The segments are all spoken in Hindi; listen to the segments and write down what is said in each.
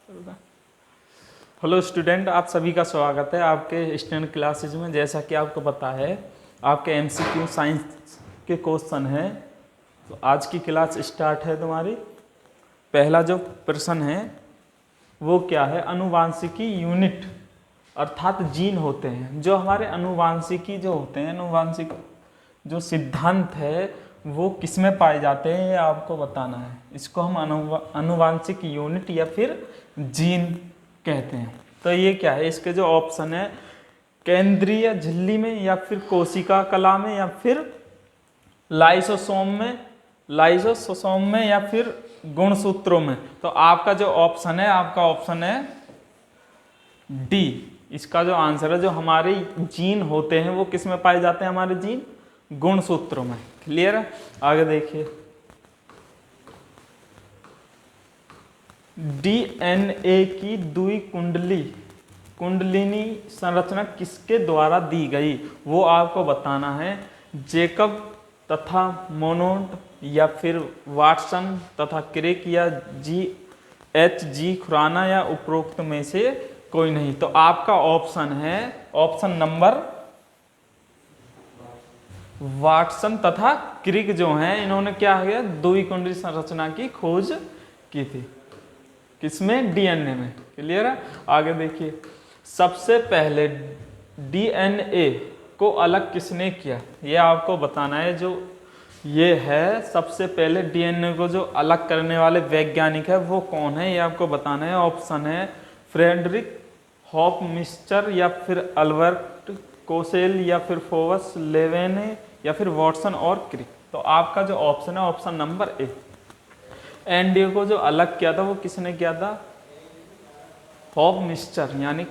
हेलो स्टूडेंट, आप सभी का स्वागत है आपके स्टैंड क्लासेज में। जैसा कि आपको पता है आपके एमसीक्यू साइंस के क्वेश्चन हैं, तो आज की क्लास स्टार्ट है तुम्हारी। पहला जो प्रश्न है वो क्या है, अनुवांशिकी यूनिट अर्थात जीन होते हैं। जो हमारे अनुवांशिकी जो होते हैं, अनुवांशिक जो सिद्धांत है वो किसमें पाए जाते हैं ये आपको बताना है। इसको हम अनुवांशिक यूनिट या फिर जीन कहते हैं। तो ये क्या है, इसके जो ऑप्शन है, केंद्रीय झिल्ली में या फिर कोशिका कला में या फिर लाइसोसोम में या फिर गुणसूत्रों में। तो आपका जो ऑप्शन है, आपका ऑप्शन है डी। इसका जो आंसर है, जो हमारे जीन होते हैं वो किस में पाए जाते हैं, हमारे जीन गुणसूत्रों में। क्लियर है? आगे देखिए, डीएनए की कुंडलिनी संरचना किसके द्वारा दी गई, वो आपको बताना है। जेकब तथा मोनोड या फिर वाटसन तथा क्रिक या जी खुराना या उपरोक्त में से कोई नहीं। तो आपका ऑप्शन है ऑप्शन नंबर वाटसन तथा क्रिक जो हैं, इन्होंने क्या किया, द्विकुंडली संरचना की खोज की थी। किसमें? डीएनए में। क्लियर है? आगे देखिए, सबसे पहले डीएनए को अलग किसने किया, ये आपको बताना है। जो ये है, सबसे पहले डीएनए को जो अलग करने वाले वैज्ञानिक है वो कौन है, ये आपको बताना है। ऑप्शन है फ्रेडरिक हॉफमिस्टर या फिर अल्बर्ट कोसेल या फिर फोबस लेवेने या फिर वॉटसन और क्रिक। तो आपका जो ऑप्शन है ऑप्शन नंबर ए। एनडीए को जो अलग किया था वो किसने किया था? हॉफमिस्टर, यानी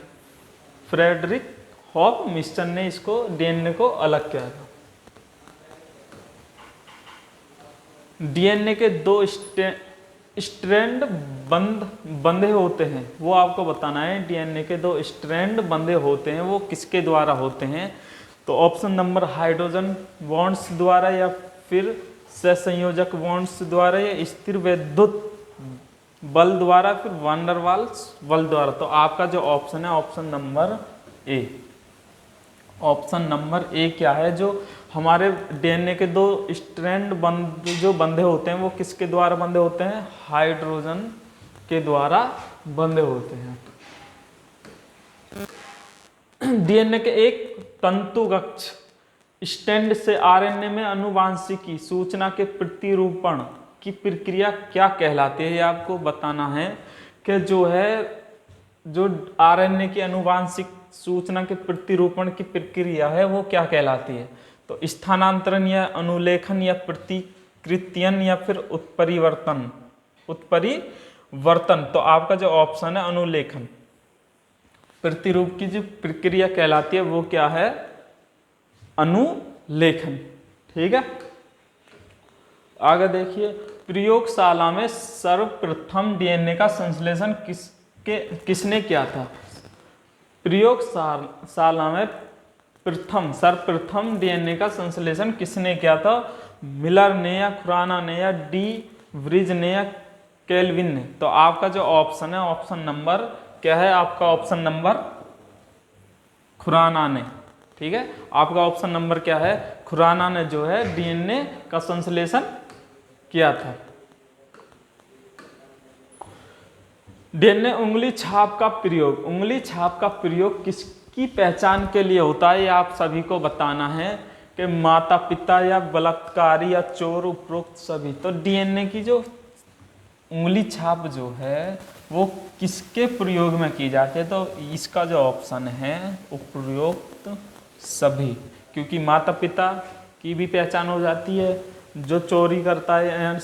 फ्रेडरिक हॉफमिस्टर ने इसको डीएनए को अलग किया था। डीएनए के दो स्ट्रैंड बंधे होते हैं, वो आपको बताना है। डीएनए के दो स्ट्रैंड बंधे होते हैं, वो किसके द्वारा होते हैं? तो ऑप्शन नंबर हाइड्रोजन बॉन्ड्स द्वारा या फिर सहसंयोजक बॉन्ड्स द्वारा या स्थिर वैद्युत बल द्वारा, फिर वांडर वाल्स बल द्वारा। तो आपका जो ऑप्शन है ऑप्शन नंबर ए। ऑप्शन नंबर ए क्या है, जो हमारे डीएनए के दो स्ट्रैंड जो बंधे होते हैं वो किसके द्वारा बंधे होते हैं? हाइड्रोजन के द्वारा बंधे होते हैं। डीएनए के एक तंतुगत स्टैंड से आरएनए में अनुवांशिकी सूचना के प्रतिरूपण की प्रक्रिया क्या कहलाती है, ये आपको बताना है। कि जो आरएनए की अनुवांशिक सूचना के प्रतिरूपण की प्रक्रिया है वो क्या कहलाती है? तो स्थानांतरण या अनुलेखन या प्रतिकृतियन या फिर उत्परिवर्तन। तो आपका जो ऑप्शन है अनुलेखन। प्रतिरूप की जो प्रक्रिया कहलाती है वो क्या है? अनुलेखन। ठीक है? आगे देखिए, प्रयोगशाला में सर्वप्रथम डीएनए का संश्लेषण किसने किया था? प्रयोगशाला में सर्वप्रथम डीएनए का संश्लेषण किसने किया था? मिलर ने या खुराना ने या डी व्रिज ने या केल्विन ने। तो आपका जो ऑप्शन है ऑप्शन नंबर क्या है? आपका ऑप्शन नंबर खुराना ने। ठीक है? आपका ऑप्शन नंबर क्या है? खुराना ने जो है डीएनए का संश्लेषण किया था। डीएनए उंगली छाप का प्रयोग किसकी पहचान के लिए होता है, ये आप सभी को बताना है। कि माता पिता या बलात्कारी या चोर, उपरोक्त सभी। तो डीएनए की जो उंगली छाप जो है वो किसके प्रयोग में की जाती है? तो इसका जो ऑप्शन है उपरोक्त सभी, क्योंकि माता पिता की भी पहचान हो जाती है, जो चोरी करता है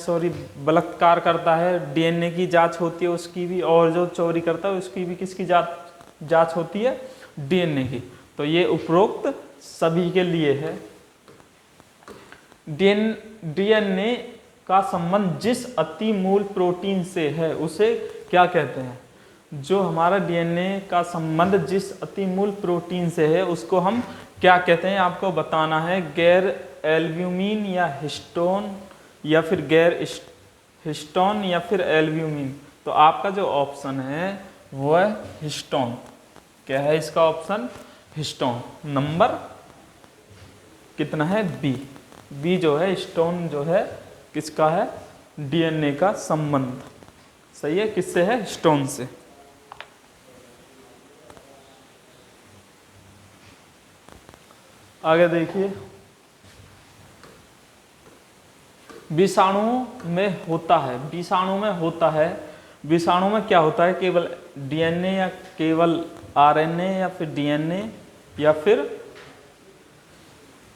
बलात्कार करता है डीएनए की जांच होती है उसकी भी, और जो चोरी करता है उसकी भी किसकी जांच होती है? डीएनए की। तो ये उपरोक्त सभी के लिए है। डीएनए का संबंध जिस अति मूल प्रोटीन से है उसे क्या कहते हैं? जो हमारा डीएनए का संबंध जिस अति मूल प्रोटीन से है उसको हम क्या कहते हैं, आपको बताना है। गैर एल्ब्यूमिन या हिस्टोन या फिर गैर हिस्टोन या फिर एल्ब्यूमिन। तो तो आपका जो ऑप्शन है वो है हिस्टोन। क्या है इसका ऑप्शन? हिस्टोन। नंबर कितना है? बी। बी जो है हिस्टोन जो है किसका है? डीएनए का संबंध। सही है, किससे है? हिस्टोन से। आगे देखिए, विषाणु में होता है, विषाणु में होता है, विषाणु में क्या होता है? केवल डीएनए या केवल आरएनए या फिर डीएनए या फिर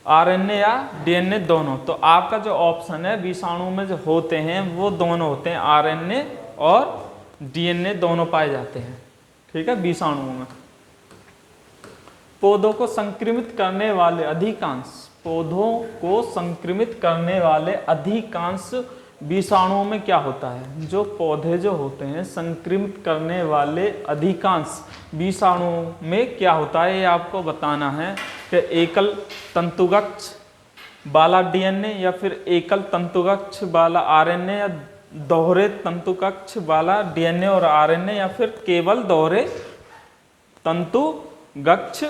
आरएनए या डीएनए दोनों? तो आपका जो ऑप्शन है विषाणु में जो होते हैं वो दोनों होते हैं, आरएनए और डीएनए दोनों पाए जाते हैं। ठीक है, विषाणुओं में। पौधों को संक्रमित करने वाले अधिकांश, पौधों को संक्रमित करने वाले अधिकांश विषाणुओं में क्या होता है? जो पौधे जो होते हैं संक्रमित करने वाले अधिकांश विषाणुओं में क्या होता है ये आपको बताना है कि एकल तंतुगक्ष वाला डीएनए या फिर एकल तंतुगक्ष वाला आरएनए या दोहरे तंतुगक्ष वाला डीएनए और आरएनए या फिर केवल दोहरे तंतुगक्ष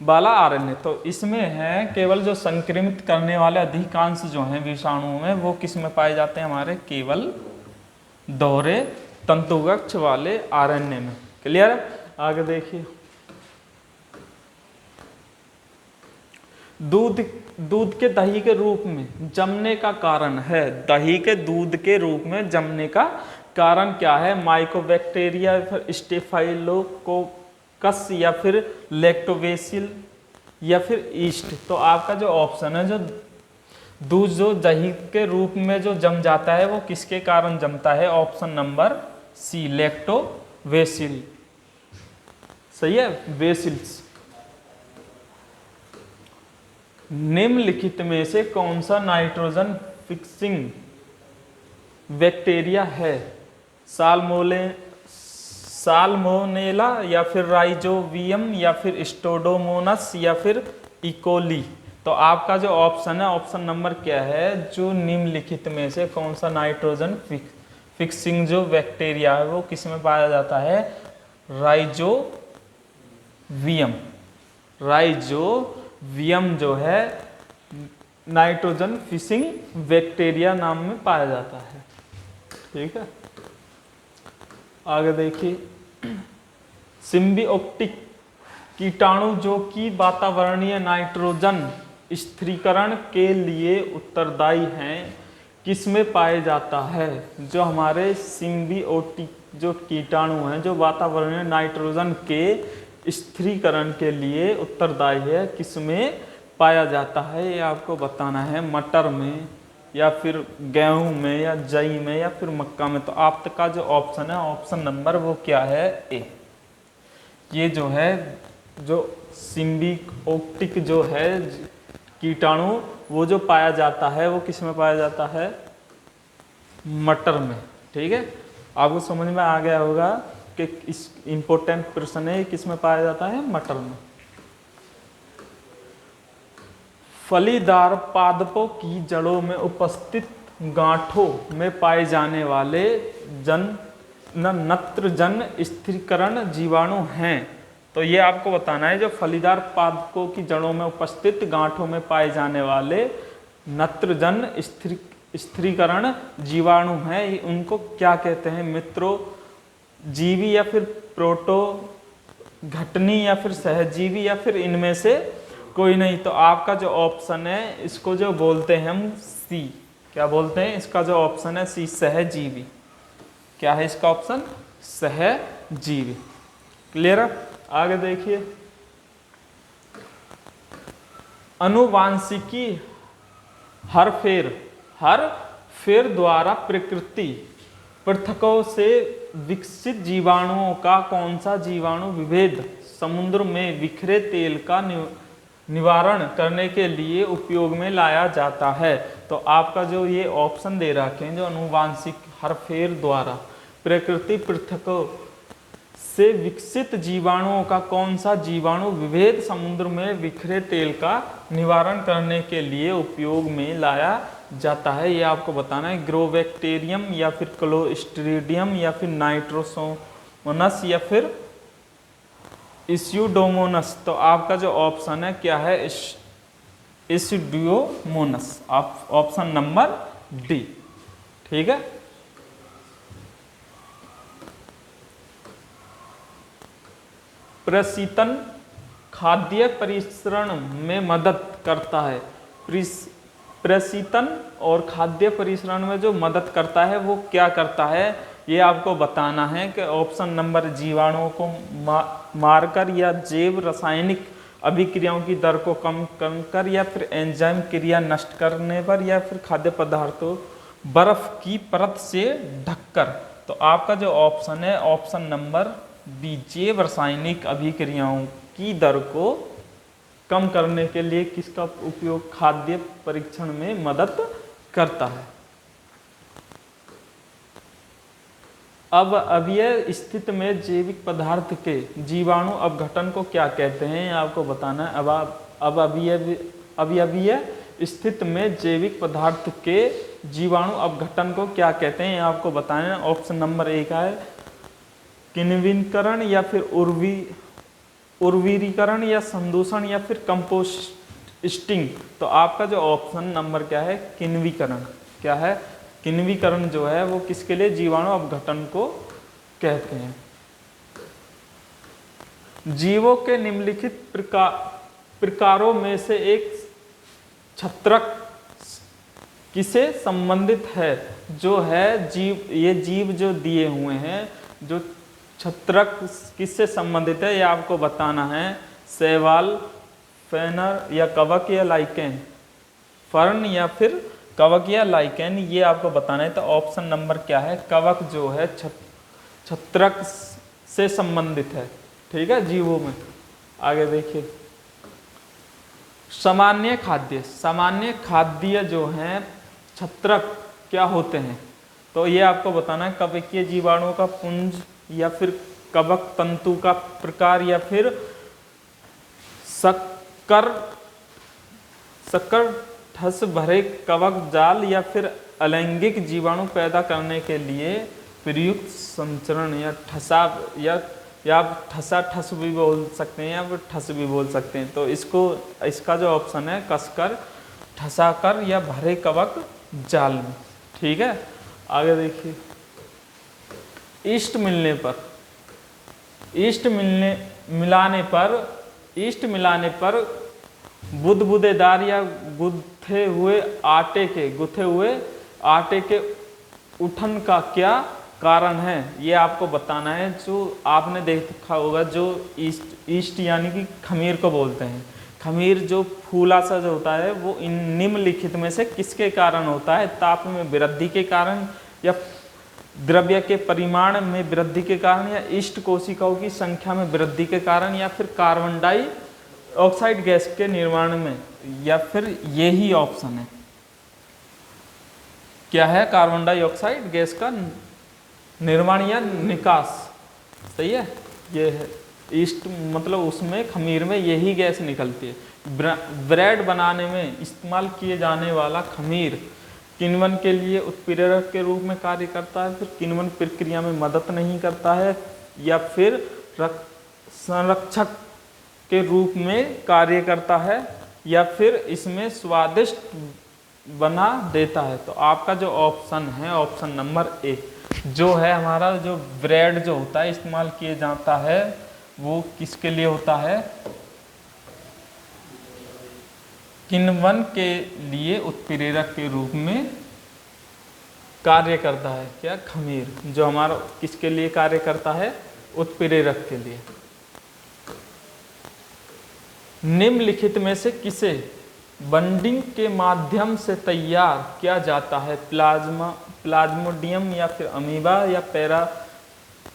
वाला आरएनए। तो इसमें है केवल जो संक्रमित करने वाले अधिकांश जो हैं विषाणुओं में वो किस में पाए जाते हैं? हमारे केवल दोहरे तंतुगक्ष वाले आरएनए में। क्लियर है? आगे देखिए, दूध के दही के रूप में जमने का कारण है, दही के दूध के रूप में जमने का कारण क्या है? माइकोबैक्टीरिया, फिर स्टेफाइलोकोकस या फिर लैक्टोबैसिल या फिर ईस्ट। तो आपका जो ऑप्शन है, जो दूध जो दही के रूप में जो जम जाता है वो किसके कारण जमता है? Option number C, lactobacillus. सही है, बेसिल्स। निम्नलिखित में से कौन सा नाइट्रोजन फिक्सिंग बैक्टीरिया है? साल्मोनेला या फिर राइजोबियम या फिर स्टोडोमोनस या फिर इकोली? तो आपका जो ऑप्शन है, ऑप्शन नंबर क्या है? जो निम्नलिखित में से कौन सा नाइट्रोजन फिक्सिंग जो बैक्टीरिया है वो किस में पाया जाता है? राइजोबियम। राइजोबियम जो है नाइट्रोजन फिक्सिंग बैक्टीरिया नाम में पाया जाता है। ठीक है, आगे देखिए, सिम्बियोटिक कीटाणु जो कि वातावरणीय नाइट्रोजन स्थिरीकरण के लिए उत्तरदायी हैं, किसमें पाए जाता है? जो हमारे सिम्बियोटिक जो कीटाणु हैं जो वातावरणीय नाइट्रोजन के स्थिरीकरण के लिए उत्तरदायी है, किसमें पाया जाता है ये आपको बताना है। मटर में या फिर गेहूं में या जई में या फिर मक्का में? तो आपका जो ऑप्शन है, ऑप्शन नंबर वो क्या है? ए। ये जो है जो सिम्बियोटिक जो है कीटाणु वो जो पाया जाता है वो किस में पाया जाता है? मटर में। ठीक है, आपको समझ में आ गया होगा कि इस इंपॉर्टेंट प्रश्न है, किस में पाया जाता है? मटर में। फलीदार पादपों की जड़ों में उपस्थित गांठों में पाए जाने वाले नत्रजन स्थिरीकरण जीवाणु हैं। तो ये आपको बताना है, जो फलीदार पादपों की जड़ों में उपस्थित गांठों में पाए जाने वाले नत्रजन स्थिरीकरण जीवाणु हैं, उनको क्या कहते हैं? मित्रोजीवी या फिर प्रोटोघटनी या फिर सहजीवी या फिर इनमें से कोई नहीं? तो आपका जो ऑप्शन है इसको जो बोलते हैं हम सी। क्या बोलते हैं? इसका जो ऑप्शन है सी, सहजीवी। क्या है इसका ऑप्शन? सहजीवी। क्लियर है? आगे देखिए, आनुवांशिकी हरफेर द्वारा प्रकृति पृथकों से विकसित जीवाणुओं का कौन सा जीवाणु विभेद समुद्र में बिखरे तेल का निवारण करने के लिए उपयोग में लाया जाता है? तो आपका जो ये ऑप्शन दे रखे हैं, जो आनुवांशिक हरफेर द्वारा प्रकृति पृथकों से विकसित जीवाणुओं का कौन सा जीवाणु विभेद समुद्र में बिखरे तेल का निवारण करने के लिए उपयोग में लाया जाता है, ये आपको बताना है। ग्रोबैक्टेरियम या फिर क्लोस्ट्रीडियम या फिर नाइट्रोसोमोनस या फिर इस्यूडोमोनस। तो आपका जो ऑप्शन है क्या है, इस्यूडोमोनस, आप ऑप्शन नंबर डी। ठीक है। प्रशीतन खाद्य परिसरण में मदद करता है। प्रशीतन और खाद्य परिसरण में जो मदद करता है वो क्या करता है, ये आपको बताना है कि ऑप्शन नंबर जीवाणुओं को मारकर या जैव रासायनिक अभिक्रियाओं की दर को कम कर या फिर एंजाइम क्रिया नष्ट करने पर या फिर खाद्य पदार्थों बर्फ की परत से ढककर। तो आपका जो ऑप्शन है ऑप्शन नंबर बी, जैव रासायनिक अभिक्रियाओं की दर को कम करने के लिए किसका उपयोग खाद्य परीक्षण में मदद करता है। अब अभिय स्थिति में जैविक पदार्थ के जीवाणु अपघटन को क्या कहते हैं, आपको बताना है। अब अभिय स्थिति में जैविक पदार्थ के जीवाणु अपघटन को क्या कहते हैं, आपको बताना है। ऑप्शन नंबर एक है किण्विकरण या फिर उर्वरीकरण या संदूषण या फिर कंपोस्टिंग। तो आपका जो ऑप्शन नंबर क्या है, किण्विकरण। क्या है, किण्विकरण जो है वो किसके लिए, जीवाणु अपघटन को कहते हैं। जीवों के निम्नलिखित प्रकारों में से एक छत्रक किसे संबंधित है, जो है जीव, ये जीव जो दिए हुए हैं, जो छत्रक किससे संबंधित है, ये आपको बताना है। शैवाल, फेनर या कवक या लाइकेन, फर्न या फिर कवक या लाइकेन, ये आपको बताना है। तो ऑप्शन नंबर क्या है, कवक जो है छत्रक से संबंधित है। ठीक है, जीवों में। आगे देखिए, सामान्य खाद्य जो हैं छत्रक क्या होते हैं, तो ये आपको बताना है। कवकीय जीवाणुओं का पुंज या फिर कवक तंतु का प्रकार या फिर शक्कर ठस भरे कवक जाल या फिर अलैंगिक जीवाणु पैदा करने के लिए प्रयुक्त संचरण या ठसा या ठसा ठस भी बोल सकते हैं या फिर ठस भी बोल सकते हैं। तो इसका जो ऑप्शन है कसकर, ठसाकर या भरे कवक जाल में। ठीक है, आगे देखिए, ईस्ट मिलाने पर बुदबुदेदार या गुथे हुए आटे के उठन का क्या कारण है, ये आपको बताना है। जो आपने देखा होगा, जो ईस्ट यानी कि खमीर को बोलते हैं, खमीर जो फूला सा जो होता है वो इन निम्नलिखित में से किसके कारण होता है, ताप में वृद्धि के कारण या द्रव्य के परिमाण में वृद्धि के कारण या ईस्ट कोशिकाओं की संख्या में वृद्धि के कारण या फिर कार्बन डाइऑक्साइड गैस के निर्माण में, या फिर यही ऑप्शन है। क्या है, कार्बन डाइऑक्साइड गैस का निर्माण या निकास। सही है, ये है ईस्ट, मतलब उसमें खमीर में यही गैस निकलती है। ब्रेड बनाने में इस्तेमाल किए जाने वाला खमीर किण्वन के लिए उत्प्रेरक के रूप में कार्य करता है, फिर किण्वन प्रक्रिया में मदद नहीं करता है, या फिर संरक्षक के रूप में कार्य करता है, या फिर इसमें स्वादिष्ट बना देता है। तो आपका जो ऑप्शन है ऑप्शन नंबर ए, जो है हमारा जो ब्रेड जो होता है इस्तेमाल किया जाता है वो किसके लिए होता है, किण्वन के लिए उत्प्रेरक के रूप में कार्य करता है। क्या, खमीर जो हमारा किसके लिए कार्य करता है, उत्प्रेरक के लिए। निम्नलिखित में से किसे बंडिंग के माध्यम से तैयार किया जाता है, प्लाज्मोडियम या फिर अमीबा या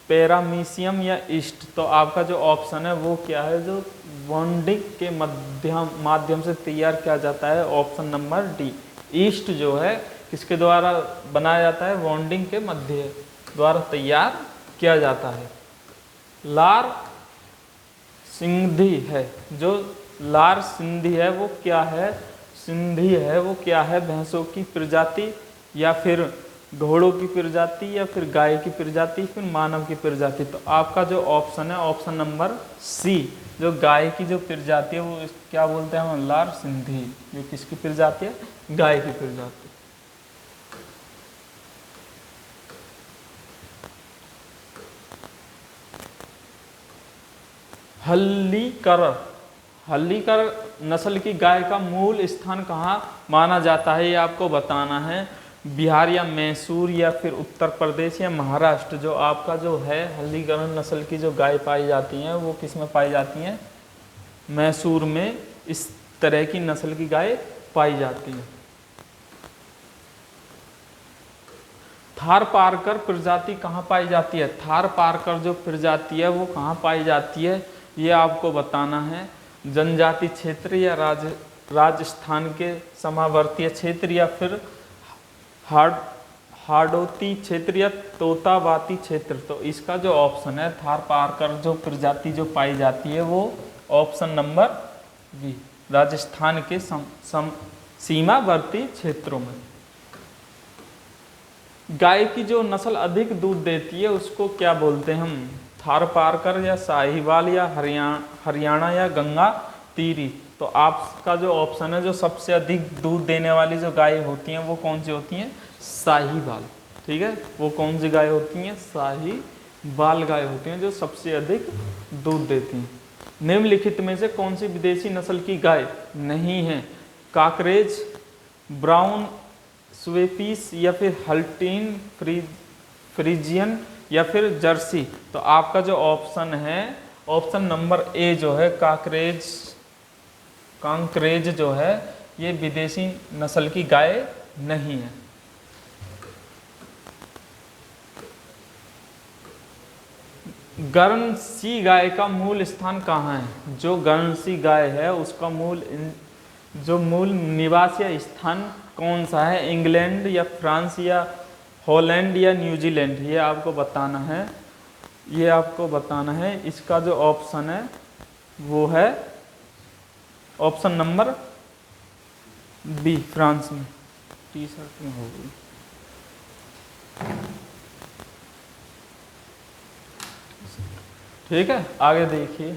पैरामीशियम या ईस्ट। तो आपका जो ऑप्शन है वो क्या है, जो बॉन्डिंग के माध्यम से तैयार किया जाता है, ऑप्शन नंबर डी। ईस्ट जो है किसके द्वारा बनाया जाता है, बॉन्डिंग के मध्य द्वारा तैयार किया जाता है। लार सिंधी है, जो लार सिंधी है वो क्या है, सिंधी है वो क्या है, भैंसों की प्रजाति या फिर घोड़ों की प्रजाति या फिर गाय की प्रजाति फिर मानव की प्रजाति। तो आपका जो ऑप्शन है ऑप्शन नंबर सी, जो गाय की जो प्रजाति है वो क्या बोलते हैं हम, लार सिंधी। जो किसकी प्रजाति है, गाय की प्रजाति। हल्लीकर नस्ल की गाय का मूल स्थान कहाँ माना जाता है, ये आपको बताना है। बिहार या मैसूर या फिर उत्तर प्रदेश या महाराष्ट्र। जो आपका जो है हल्लीकर नस्ल की जो गाय पाई जाती हैं वो किस में पाई जाती हैं, मैसूर में इस तरह की नस्ल की गाय पाई जाती है। थारपारकर प्रजाति कहाँ पाई जाती है, थारपारकर जो प्रजाति है वो कहाँ पाई जाती है, ये आपको बताना है। जनजाति क्षेत्र या राजस्थान के समावर्तीय क्षेत्र या फिर हाड़ौती क्षेत्र या तोतावाती क्षेत्र। तो इसका जो ऑप्शन है थारपारकर जो प्रजाति जो पाई जाती है वो ऑप्शन नंबर बी, राजस्थान के सीमावर्ती क्षेत्रों में। गाय की जो नस्ल अधिक दूध देती है उसको क्या बोलते हैं हम, थारपारकर या साहिवाल या हरियाणा या गंगा तीरी। तो आपका जो ऑप्शन है जो सबसे अधिक दूध देने वाली जो गाय होती हैं वो कौन सी होती हैं, साहिवाल। ठीक है, वो कौन सी गाय होती हैं, साहिवाल गाय होती हैं जो सबसे अधिक दूध देती हैं। निम्नलिखित में से कौन सी विदेशी नस्ल की गाय नहीं है, काकरेज, ब्राउन स्वेपिस या फिर हल्टीन फ्रीजियन या फिर जर्सी। तो आपका जो ऑप्शन है ऑप्शन नंबर ए जो है कांकरेज जो है ये विदेशी नस्ल की गाय नहीं है। गर्नसी गाय का मूल स्थान कहाँ है, जो गर्नसी गाय है उसका मूल निवास या स्थान कौन सा है, इंग्लैंड या फ्रांस या हॉलैंड या न्यूजीलैंड, ये आपको बताना है। इसका जो ऑप्शन है वो है ऑप्शन नंबर बी, फ्रांस में। टी शर्ट में हो गई। ठीक है, आगे देखिए।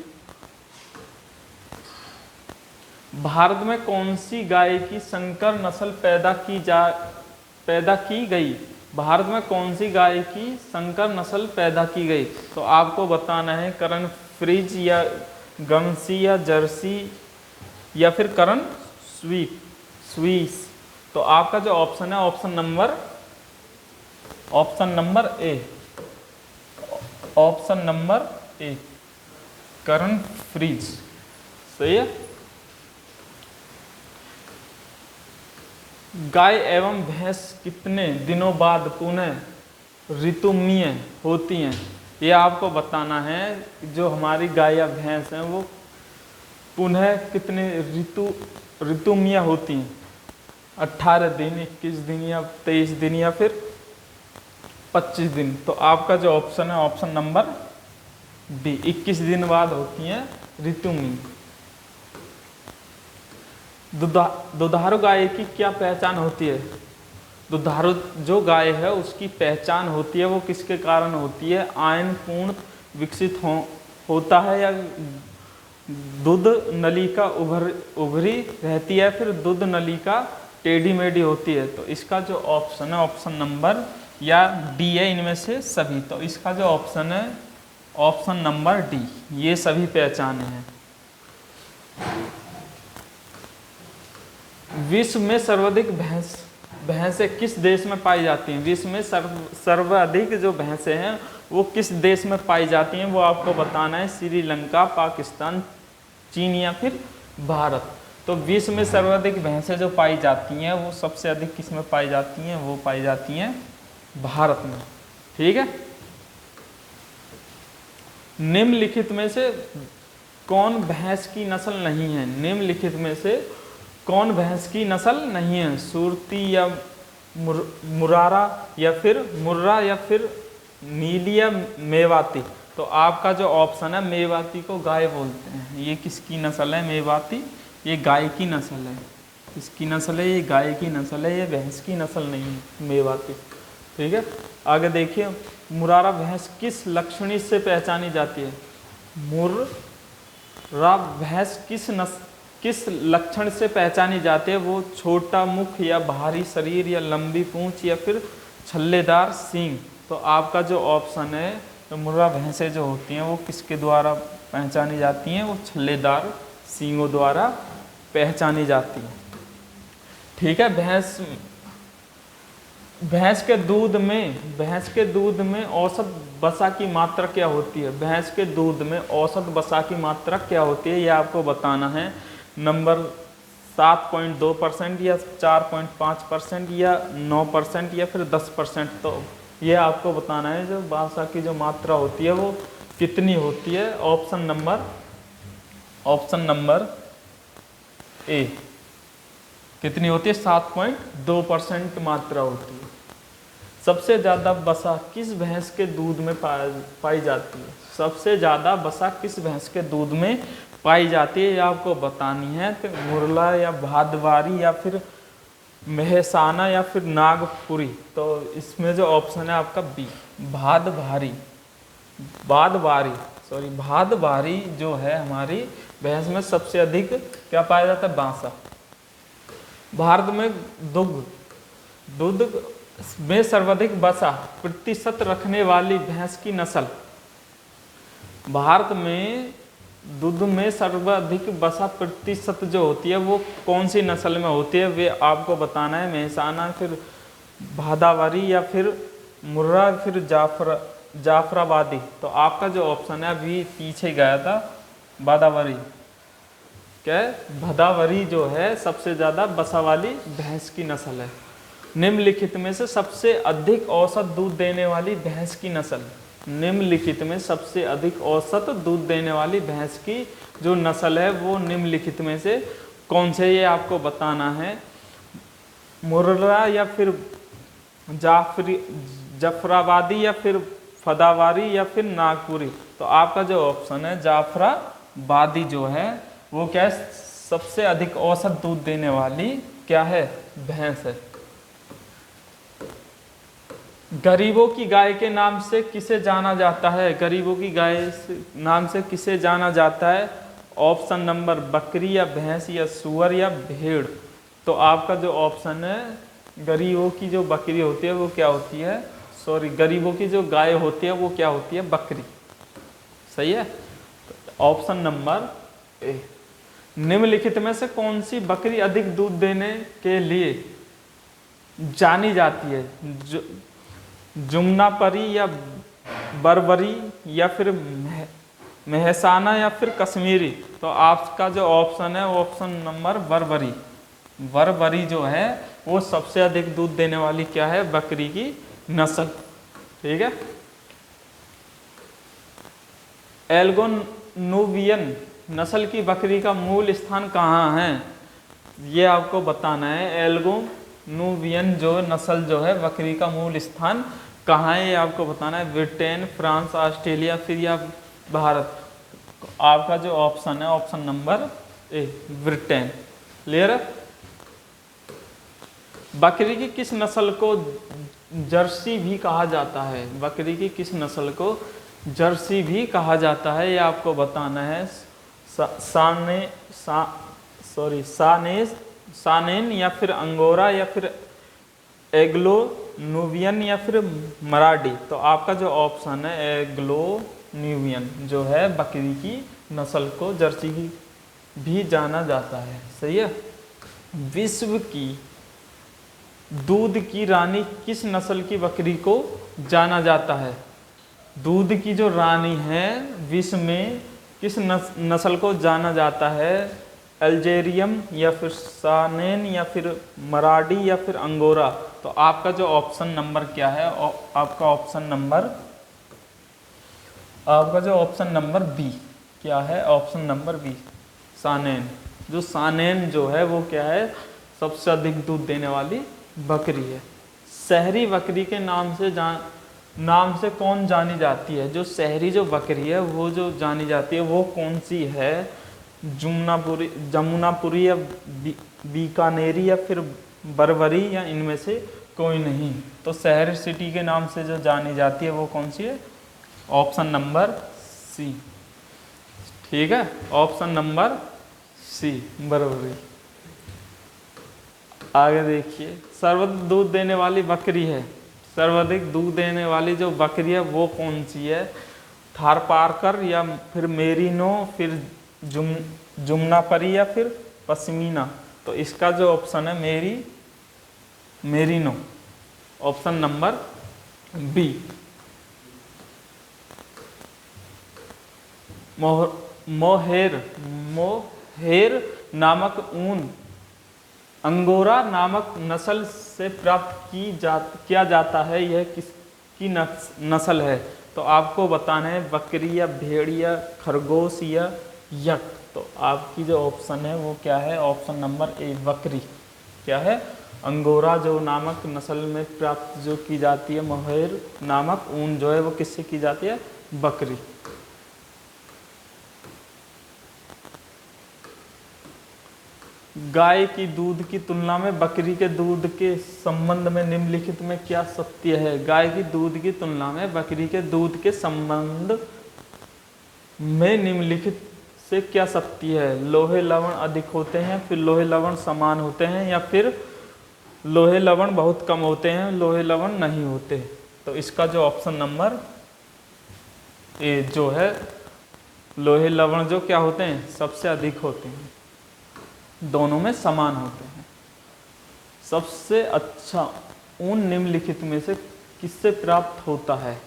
भारत में कौन सी गाय की संकर नस्ल पैदा की गई, भारत में कौन सी गाय की संकर नस्ल पैदा की गई। तो आपको बताना है करण फ्रीज या गर्नसी या जर्सी या फिर करण स्वीस। तो आपका जो ऑप्शन है ऑप्शन नंबर ए करण फ्रीज, सही है। गाय एवं भैंस कितने दिनों बाद पुनः ऋतुमीय होती हैं, ये आपको बताना है। जो हमारी गाय या भैंस हैं वो पुनः कितने ऋतुमीय होती हैं, 18 दिन, 21 दिन या 23 दिन या फिर 25 दिन। तो आपका जो ऑप्शन है ऑप्शन नंबर डी, 21 दिन बाद होती हैं ऋतुमीय। दुधारू गाय की क्या पहचान होती है, दुधारू जो गाय है उसकी पहचान होती है वो किसके कारण होती है, आयन पूर्ण विकसित होता है या दूध नलिका उभरी रहती है, फिर दूध नलिका टेढ़ी मेढ़ी होती है। तो इसका जो ऑप्शन है ऑप्शन नंबर या डी है, इनमें से सभी। तो इसका जो ऑप्शन है ऑप्शन नंबर डी, ये सभी पहचाने हैं। विश्व में सर्वाधिक भैंसें किस देश में पाई जाती हैं, विश्व में सर्वाधिक जो भैंसें हैं वो किस देश में पाई जाती हैं, वो आपको बताना है। श्रीलंका, पाकिस्तान, चीन या फिर भारत। तो विश्व में सर्वाधिक भैंसें जो पाई जाती हैं वो सबसे अधिक किस में पाई जाती हैं, वो पाई जाती हैं भारत में। ठीक है, निम्नलिखित में से कौन भैंस की नस्ल नहीं है, निम्नलिखित में से कौन भैंस की नस्ल नहीं है, सुरती या मुरारा या फिर मुर्रा या फिर नीली या मेवाती। तो आपका जो ऑप्शन है मेवाती को गाय बोलते हैं, ये किसकी नस्ल है, मेवाती, ये गाय की नस्ल है। इसकी नस्ल है, ये गाय की नस्ल है, ये भैंस की नस्ल नहीं है मेवा की। ठीक है, आगे देखिए, मुर्राह भैंस किस लक्षणी से पहचानी जाती है? मुर्राह भैंस किस लक्षण से पहचानी जाती है? वो छोटा मुख या भारी शरीर या लंबी पूंछ या फिर छल्लेदार सींग। तो आपका जो ऑप्शन है, तो मुर्राह भैंसें जो होती हैं वो किसके द्वारा पहचानी जाती हैं? वो छल्लेदार सींगों द्वारा पहचानी जाती हैं। ठीक है, भैंस के दूध में औसत वसा की मात्रा क्या होती है? भैंस के दूध में औसत वसा की मात्रा क्या होती है, ये आपको बताना है। नंबर 7.2% या 4.5% या 9% या फिर 10%। तो ये आपको बताना है जो वसा की जो मात्रा होती है वो कितनी होती है। ऑप्शन नंबर ए कितनी होती है? 7.2% मात्रा होती है। सबसे ज़्यादा वसा किस भैंस के दूध में पाई जाती है? सबसे ज़्यादा वसा किस भैंस के दूध में पाई जाती है, ये आपको बतानी है। तो मुर्रा या भादवारी या फिर मेहसाना या फिर नागपुरी। तो इसमें जो ऑप्शन है आपका बी, भादवारी जो है हमारी भैंस में सबसे अधिक क्या पाया जाता है? बांसा। भारत में दुग्ध में सर्वाधिक वसा प्रतिशत रखने वाली भैंस की नस्ल। भारत में दूध में सर्वाधिक वसा प्रतिशत जो होती है वो कौन सी नस्ल में होती है, वे आपको बताना है। मेहसाना, फिर भादावारी या फिर मुर्रा, फिर जाफराबादी। तो आपका जो ऑप्शन है अभी पीछे गया था, भादावारी। क्या है? भदावरी जो है सबसे ज़्यादा वसा वाली भैंस की नस्ल है। निम्नलिखित में से सबसे अधिक औसत दूध देने वाली भैंस की नस्ल। निम्नलिखित में सबसे अधिक औसत दूध देने वाली भैंस की जो नस्ल है वो निम्नलिखित में से कौन से, ये आपको बताना है। मुर्रा या फिर जाफराबादी या फिर फदावारी या फिर नागपुरी। तो आपका जो ऑप्शन है जाफराबादी जो है वो क्या है? सबसे अधिक औसत दूध देने वाली क्या है? भैंस है। गरीबों की गाय के नाम से किसे जाना जाता है? गरीबों की गाय नाम से किसे जाना जाता है? ऑप्शन नंबर बकरी या भैंस या सुअर या भेड़। तो आपका जो ऑप्शन है, गरीबों की जो बकरी होती है वो क्या होती है? गरीबों की जो गाय होती है वो क्या होती है? बकरी। सही है, ऑप्शन नंबर ए। निम्नलिखित में से कौन सी बकरी अधिक दूध देने के लिए जानी जाती है? जुमनापरी या बरबरी या फिर मेहसाना या फिर कश्मीरी। तो आपका जो ऑप्शन है ऑप्शन नंबर बरबरी जो है वो सबसे अधिक दूध देने वाली क्या है? बकरी की नस्ल। ठीक है, एल्गोनुबियन नस्ल की बकरी का मूल स्थान कहाँ है? ये आपको बताना है। एल्गोनुबियन जो नस्ल जो है बकरी का मूल स्थान कहाँ है, ये आपको बताना है। ब्रिटेन, फ्रांस, ऑस्ट्रेलिया फिर या भारत। आपका जो ऑप्शन है ऑप्शन नंबर ए, ब्रिटेन। क्लियर है? बकरी की किस नस्ल को जर्सी भी कहा जाता है? बकरी की किस नस्ल को जर्सी भी कहा जाता है, ये आपको बताना है। सानेन या फिर अंगोरा या फिर एग्लोनुबियन या फिर मराठी। तो आपका जो ऑप्शन है एग्लोनुबियन जो है बकरी की नस्ल को जर्सी भी जाना जाता है। सही है। विश्व की दूध की रानी किस नस्ल की बकरी को जाना जाता है? दूध की जो रानी है विश्व में किस नस्ल को जाना जाता है? अल्जेरियम या फिर सानेन या फिर मराठी या फिर अंगोरा। तो आपका जो ऑप्शन नंबर क्या है? आपका ऑप्शन नंबर बी क्या है? ऑप्शन नंबर बी, सानेन। जो सानेन जो है वो क्या है? सबसे अधिक दूध देने वाली बकरी है। शहरी बकरी के नाम से कौन जानी जाती है? जो शहरी जो बकरी है वो जो जानी जाती है वो कौन सी है? जमुनापुरी या बीकानेरी या फिर बरबरी या इनमें से कोई नहीं। तो शहर सिटी के नाम से जो जानी जाती है वो कौन सी है? Option number C. ठीक है, ऑप्शन नंबर सी बरबरी। आगे देखिए, सर्वाधिक दूध देने वाली बकरी है, सर्वाधिक दूध देने वाली जो बकरी है वो कौन सी है? थारपारकर या फिर मेरिनो, फिर जुमनापरी या फिर पश्मीना। तो इसका जो ऑप्शन है merino, option number B. Mohair नामक ऊन अंगोरा नामक नस्ल से प्राप्त किया जाता है, यह किसकी नस्ल है? तो आपको बताना है बकरी या भेड़ या खरगोश या यक। तो आपकी जो ऑप्शन है वो क्या है? ऑप्शन नंबर ए बकरी। क्या है? अंगोरा जो नामक नस्ल में प्राप्त जो की जाती है मोहेर नामक ऊन जो है वो किससे की जाती है? बकरी। गाय की दूध की तुलना में बकरी के दूध के संबंध में निम्नलिखित में क्या सत्य है? गाय की दूध की तुलना में बकरी के दूध के संबंध में निम्नलिखित से क्या सत्य है? लोहे लवण अधिक होते हैं, फिर लोहे लवण समान होते हैं, या फिर लोहे लवण बहुत कम होते हैं, लोहे लवण नहीं होते। तो इसका जो ऑप्शन नंबर ए जो है, लोहे लवण जो क्या होते हैं? सबसे अधिक होते हैं, दोनों में समान होते हैं। सबसे अच्छा ऊन निम्नलिखित में से किससे प्राप्त होता है?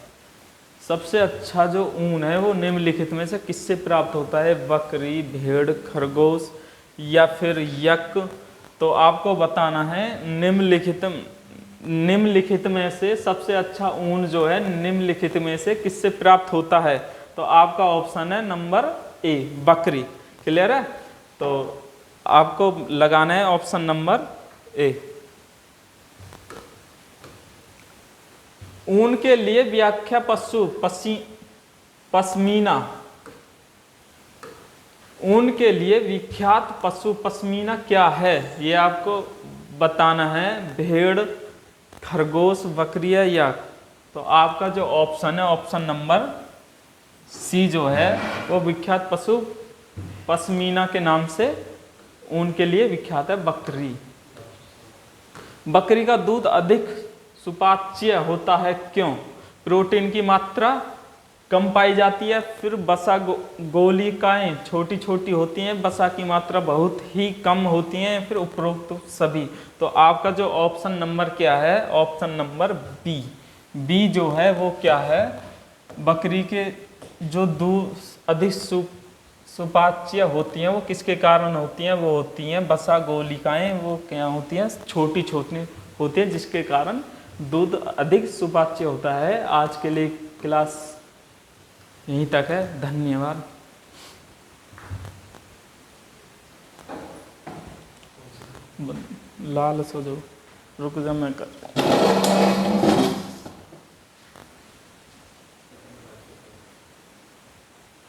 सबसे अच्छा जो ऊन है वो निम्नलिखित में से किससे प्राप्त होता है? बकरी, भेड़, खरगोश या फिर यक। तो आपको बताना है निम्नलिखित में से सबसे अच्छा ऊन जो है निम्नलिखित में से किससे प्राप्त होता है? तो आपका ऑप्शन है नंबर ए बकरी। क्लियर है? तो आपको लगाना है ऑप्शन नंबर ए। ऊन के लिए व्याख्या पश्मीना। ऊन के लिए विख्यात पशु पश्मीना क्या है? ये आपको बताना है। भेड़, खरगोश, बकरिया या। तो आपका जो ऑप्शन है ऑप्शन नंबर सी जो है वो विख्यात पशु पश्मीना के नाम से ऊन के लिए विख्यात है बकरी। बकरी का दूध अधिक सुपाच्य होता है, क्यों? प्रोटीन की मात्रा कम पाई जाती है, फिर वसा गोलिकाएं छोटी छोटी होती हैं, वसा की मात्रा बहुत ही कम होती है, फिर उपरोक्त सभी। तो आपका जो ऑप्शन नंबर क्या है? Option number B. बी जो है वो क्या है? बकरी के जो दूध अधिक सुपाच्य होती हैं वो किसके कारण होती हैं? वो होती हैं वसा गोलिकाएं, वो क्या होती हैं? छोटी छोटी होती हैं, जिसके कारण दूध अधिक सुपाच्य होता है। आज के लिए क्लास यहीं तक है। धन्यवाद। लाल सो जाओ, रुक जा मैं कर